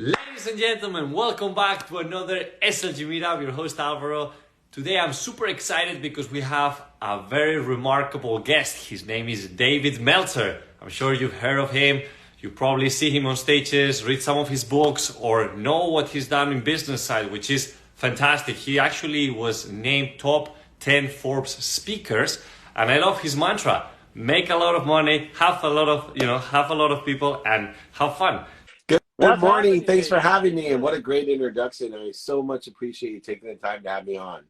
Ladies and gentlemen, welcome back to another SLG Meetup. Your host Alvaro. Today I'm super excited because we have a very remarkable guest. His name is David Meltzer. I'm sure you've heard of him. You probably see him on stages, read some of his books, or know what he's done in business side, which is fantastic. He actually was named top 10 Forbes speakers, and I love his mantra: make a lot of money, have a lot of people, and have fun. Good What's morning. happening, Thanks for David? having me, and what a great introduction. I so much appreciate you taking the time to have me on.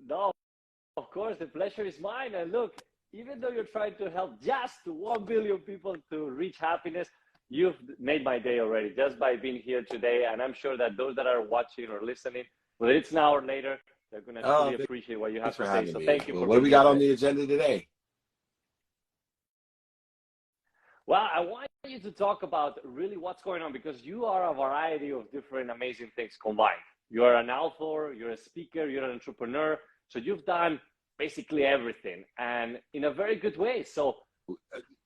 No, of course, the pleasure is mine. And look, even though you're trying to help just 1 billion people to reach happiness, you've made my day already just by being here today. And I'm sure that those that are watching or listening, whether it's now or later, they're going to Oh, truly appreciate what you have thanks to for say. having So me. thank you Well, for what do being we here got on today. the agenda today? Well, I want you to talk about really what's going on because you are a variety of different amazing things combined. You're an author, you're a speaker, you're an entrepreneur. So you've done basically everything and in a very good way. So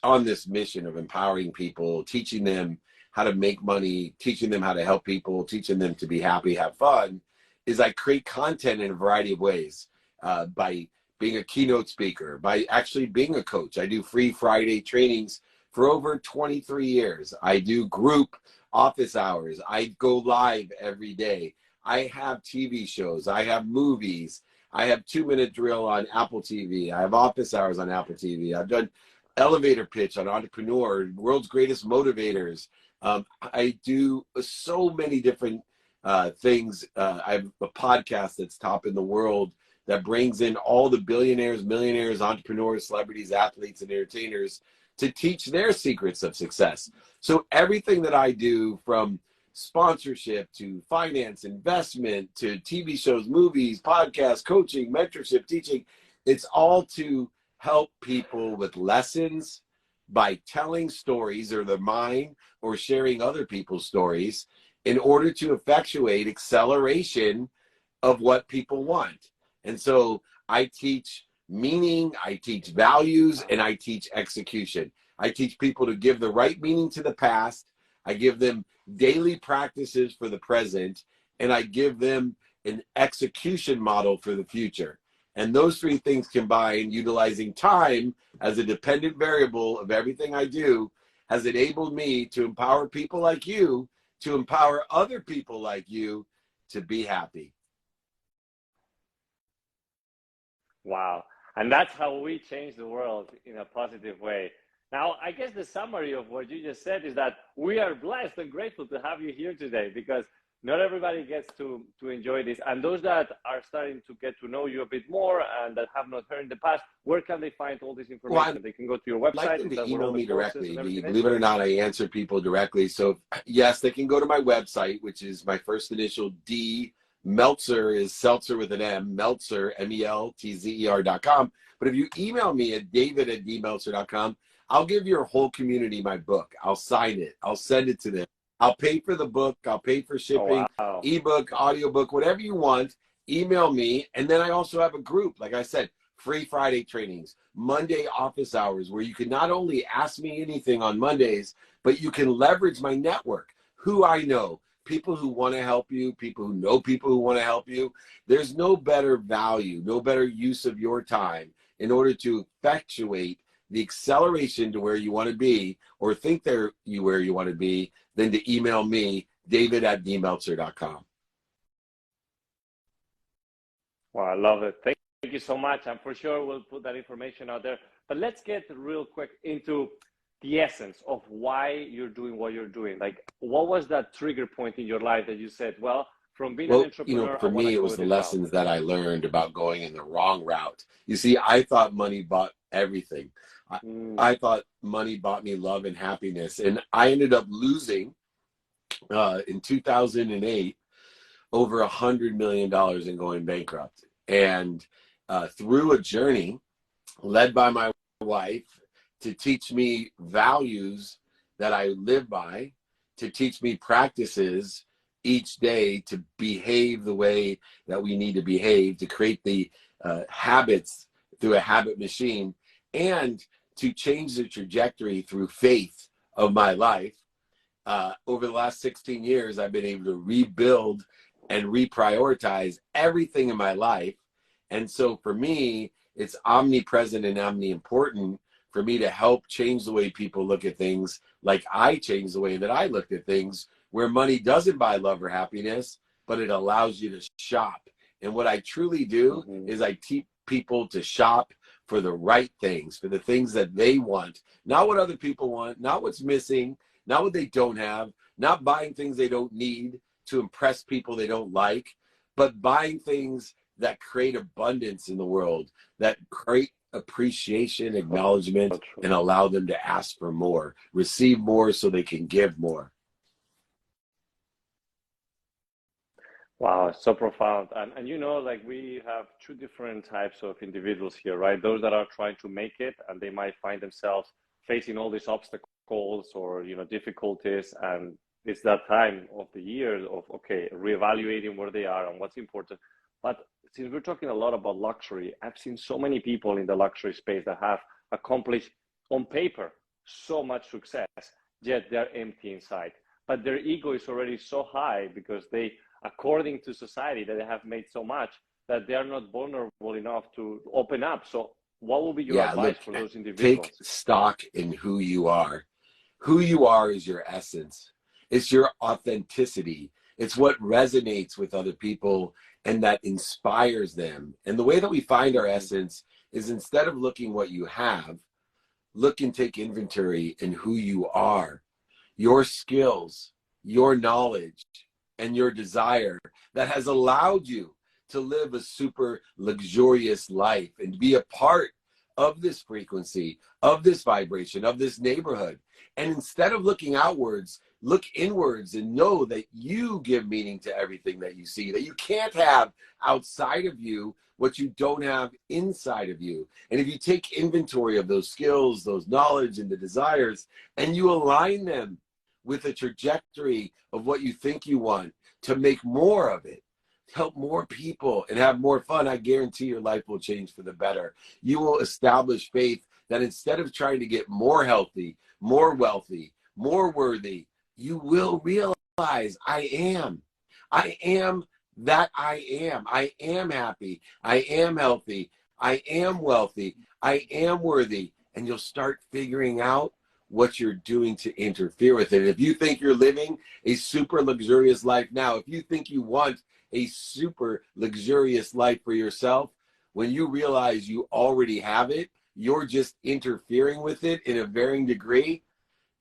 On this mission of empowering people, teaching them how to make money, teaching them how to help people, teaching them to be happy, have fun, is I create content in a variety of ways, by being a keynote speaker, by actually being a coach. I do free Friday trainings for over 23 years. I do group office hours. I go live every day. I have TV shows. I have movies. I have 2 Minute Drill on Apple TV. I have office hours on Apple TV. I've done elevator pitch on Entrepreneur, World's Greatest Motivators. I do so many different things. I have a podcast that's top in the world that brings in all the billionaires, millionaires, entrepreneurs, celebrities, athletes, and entertainers to teach their secrets of success. So everything that I do, from sponsorship to finance, investment, to TV shows, movies, podcasts, coaching, mentorship, teaching, it's all to help people with lessons by telling stories, or they're mine, or sharing other people's stories, in order to effectuate acceleration of what people want. And so I teach meaning, I teach values, and I teach execution. I teach people to give the right meaning to the past. I give them daily practices for the present, and I give them an execution model for the future. And those three things combined, utilizing time as a dependent variable of everything I do, has enabled me to empower people like you, to empower other people like you to be happy. wow. And that's how we change the world in a positive way. Now, I guess the summary of what you just said is that we are blessed and grateful to have you here today because not everybody gets to enjoy this. And those that are starting to get to know you a bit more and that have not heard in the past, where can they find all this Well, information? They can go to your I'd like website. them Is that to where all email the me courses directly. and everything is? Believe it or not, I answer people directly. So yes, they can go to my website, which is my first initial D. Meltzer is Seltzer with an M, Meltzer, Meltzer.com. But if you email me at david@dmeltzer.com, I'll give your whole community my book. I'll sign it. I'll send it to them. I'll pay for the book. I'll pay for Oh, shipping, wow. ebook, audiobook, whatever you want. Email me. And then I also have a group, like I said, free Friday trainings, Monday office hours, where you can not only ask me anything on Mondays, but you can leverage my network, who I know, people who want to help you, people who know people who want to help you. There's no better value, no better use of your time in order to effectuate the acceleration to where you want to be, or think where you want to be, than to email me, david@dmeltzer.com. Wow, I love it. Thank you so much. And for sure, we'll put that information out there. But let's get real quick into the essence of why you're doing what you're doing. Like, what was that trigger point in your life that you said, well, from being an Well, entrepreneur, I for want to me, it go was the this route? lessons that I learned about going in the wrong route. You see, I thought money bought everything. I, Mm, I thought money bought me love and happiness. And I ended up losing, in 2008, over $100 million and going bankrupt. And through a journey led by my wife to teach me values that I live by, to teach me practices each day to behave the way that we need to behave, to create the habits through a habit machine, and to change the trajectory through faith of my life. over the last 16 years, I've been able to rebuild and reprioritize everything in my life. And so for me, it's omnipresent and omniimportant for me to help change the way people look at things, like I changed the way that I looked at things, where money doesn't buy love or happiness, but it allows you to shop. And what I truly do is I teach people to shop for the right things, for the things that they want, not what other people want, not what's missing, not what they don't have, not buying things they don't need to impress people they don't like, but buying things that create abundance in the world, that create appreciation, acknowledgement, and allow them to ask for more, receive more so they can give more. Wow, so profound. And you know, like we have two different types of individuals here, right? Those that are trying to make it and they might find themselves facing all these obstacles or, you know, difficulties. And it's that time of the year of, okay, reevaluating where they are and what's important. But since we're talking a lot about luxury, I've seen so many people in the luxury space that have accomplished on paper so much success, yet they're empty inside. But their ego is already so high because they, according to society, that they have made so much that they are not vulnerable enough to open up. So what will be your advice for those individuals? Take stock in who you are. Who you are is your essence. It's your authenticity. It's what resonates with other people and that inspires them. And the way that we find our essence is, instead of looking what you have, look and take inventory in who you are, your skills, your knowledge, and your desire that has allowed you to live a super luxurious life and be a part of this frequency, of this vibration, of this neighborhood. And instead of looking outwards, look inwards and know that you give meaning to everything that you see, that you can't have outside of you what you don't have inside of you. And if you take inventory of those skills, those knowledge, and the desires, and you align them with a trajectory of what you think you want to make more of it, help more people, and have more fun, I guarantee your life will change for the better. You will establish faith that instead of trying to get more healthy, more wealthy, more worthy, you will realize I am that I am. I am happy. I am healthy. I am wealthy. I am worthy. And you'll start figuring out what you're doing to interfere with it. If you think you're living a super luxurious life now, if you think you want a super luxurious life for yourself, when you realize you already have it, you're just interfering with it in a varying degree,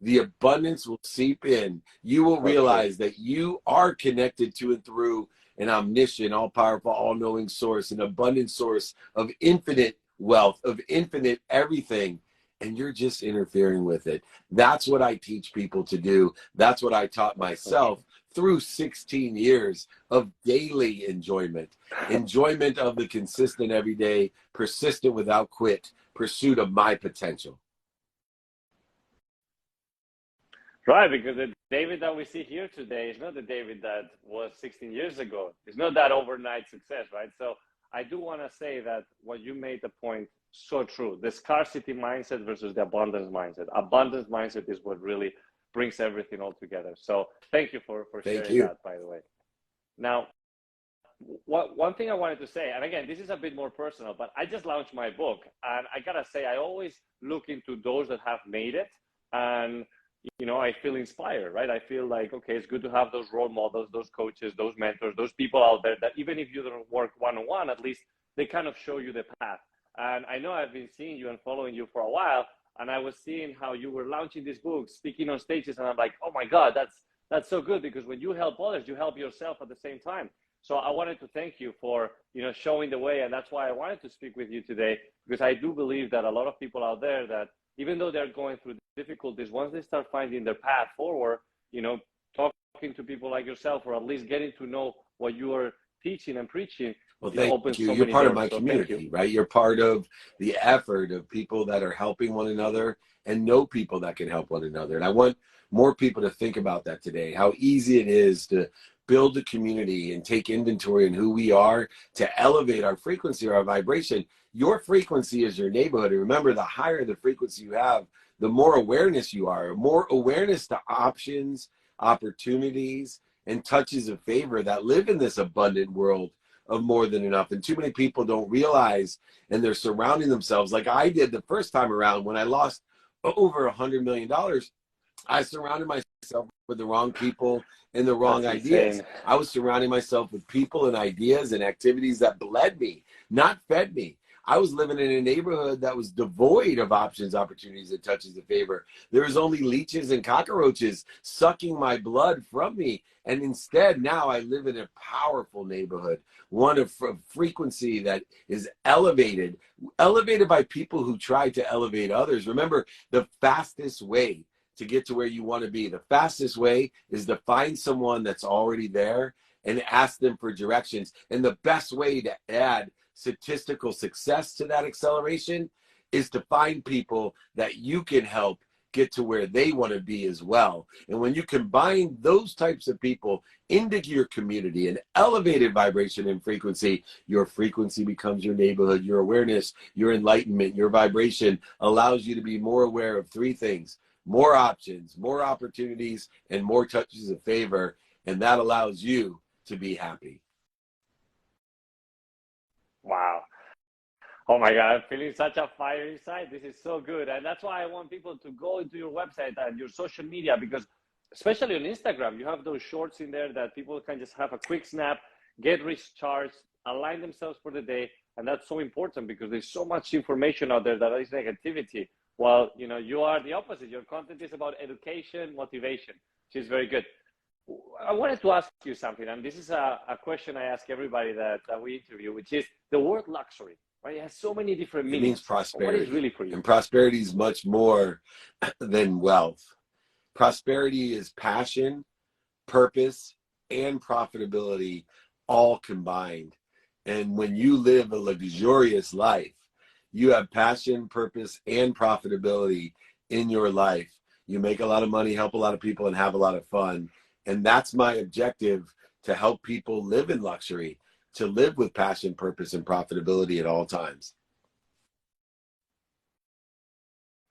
the abundance will seep in. You will realize that you are connected to and through an omniscient, all-powerful, all-knowing source, an abundant source of infinite wealth, of infinite everything, and you're just interfering with it. That's what I teach people to do. That's what I taught myself through 16 years of daily enjoyment of the consistent, everyday, persistent without quit pursuit of my potential. Right, because the David that we see here today is not the David that was 16 years ago. It's not that overnight success, right? So I do want to say that what you made the point so true. The scarcity mindset versus the abundance mindset. Abundance mindset is what really brings everything all together. So thank you for sharing that, by the way. Now, one thing I wanted to say, and again, this is a bit more personal, but I just launched my book, and I gotta say, I always look into those that have made it, and you know, I feel inspired, right? I feel like, okay, it's good to have those role models, those coaches, those mentors, those people out there that even if you don't work one-on-one, at least they kind of show you the path. And I know I've been seeing you and following you for a while, and I was seeing how you were launching this book, speaking on stages, and I'm like, oh my God, that's so good, because when you help others, you help yourself at the same time. So I wanted to thank you for, you know, showing the way, and that's why I wanted to speak with you today, because I do believe that a lot of people out there that even though they're going through difficulties, once they start finding their path forward, you know, talking to people like yourself, or at least getting to know what you are teaching and preaching. Well, thank you. You're part of my community, right? You're part of the effort of people that are helping one another and know people that can help one another. And I want more people to think about that today, how easy it is to build a community and take inventory in who we are to elevate our frequency or our vibration. Your frequency is your neighborhood. And remember, the higher the frequency you have, the more awareness you are, more awareness to options opportunities, and touches of favor that live in this abundant world of more than enough. And too many people don't realize, and they're surrounding themselves like I did the first time around when I lost over $100 million. I surrounded myself with the wrong people and the wrong ideas. I was surrounding myself with people and ideas and activities that bled me, not fed me. I was living in a neighborhood that was devoid of options, opportunities, and touches of favor. There was only leeches and cockroaches sucking my blood from me. And instead, now I live in a powerful neighborhood, one of frequency that is elevated by people who try to elevate others. Remember, the fastest way to get to where you want to be, the fastest way is to find someone that's already there and ask them for directions. And the best way to add statistical success to that acceleration is to find people that you can help get to where they want to be as well. And when you combine those types of people into your community, an elevated vibration and frequency, your frequency becomes your neighborhood, your awareness, your enlightenment, your vibration allows you to be more aware of three things: more options, more opportunities, and more touches of favor. And that allows you to be happy. Wow. Oh my God, I'm feeling such a fire inside. This is so good. And that's why I want people to go into your website and your social media, because especially on Instagram, you have those shorts in there that people can just have a quick snap, get recharged, align themselves for the day. And that's so important because there's so much information out there that is negativity. Well, you know, you are the opposite. Your content is about education, motivation, which is very good. I wanted to ask you something, and this is a question I ask everybody that we interview, which is the word luxury, right? It has so many different meanings. It means prosperity. What is really for you? And prosperity is much more than wealth. Prosperity is passion, purpose, and profitability all combined. And when you live a luxurious life, you have passion, purpose, and profitability in your life. You make a lot of money, help a lot of people, and have a lot of fun. And that's my objective, to help people live in luxury, to live with passion, purpose, and profitability at all times.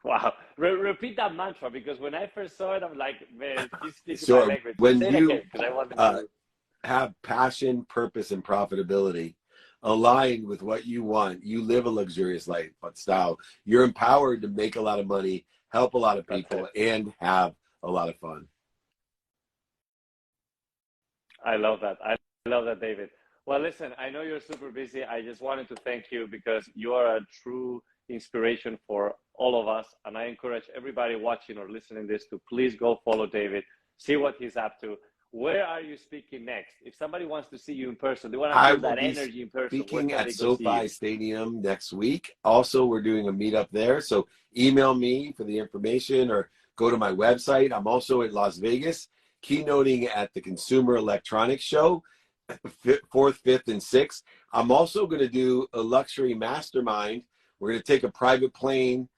Wow. Repeat that mantra, because when I first saw it, I'm like, man, this is Sure. my language. When Say you it again, 'cause I want to have passion, purpose, and profitability aligned with what you want, you live a luxurious lifestyle. You're empowered to make a lot of money, help a lot of people, and have a lot of fun. I love that. I love that, David. Well, listen, I know you're super busy. I just wanted to thank you because you are a true inspiration for all of us. And I encourage everybody watching or listening to this to please go follow David, see what he's up to. Where are you speaking next? If somebody wants to see you in person, they want to feel that energy in person. Speaking at SoFi Stadium next week. Also, we're doing a meetup there. So email me for the information or go to my website. I'm also in Las Vegas, keynoting at the Consumer Electronics Show, 4th, 5th, and 6th. I'm also going to do a luxury mastermind. We're going to take a private plane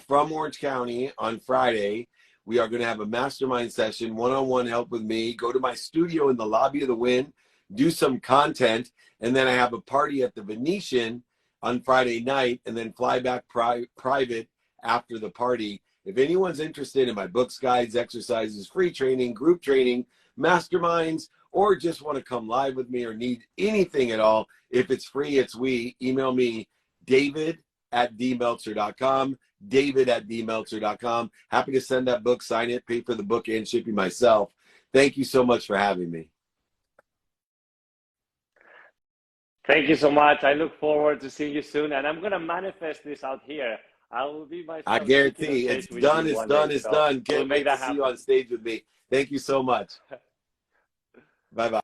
from Orange County on Friday. We are going to have a mastermind session, one-on-one help with me, go to my studio in the lobby of the Wynn, do some content, and then I have a party at the Venetian on Friday night, and then fly back private after the party. If anyone's interested in my books, guides, exercises, free training, group training, masterminds, or just want to come live with me or need anything at all, if it's free, it's we. Email me, david@dmeltzer.com, david@dmeltzer.com. Happy to send that book, sign it, pay for the book and shipping myself. Thank you so much for having me. Thank you so much. I look forward to seeing you soon. And I'm going to manifest this out here. I will be myself. I guarantee it's done, it's done, it's done. Can't wait to see you on stage with me. Thank you so much. Bye-bye.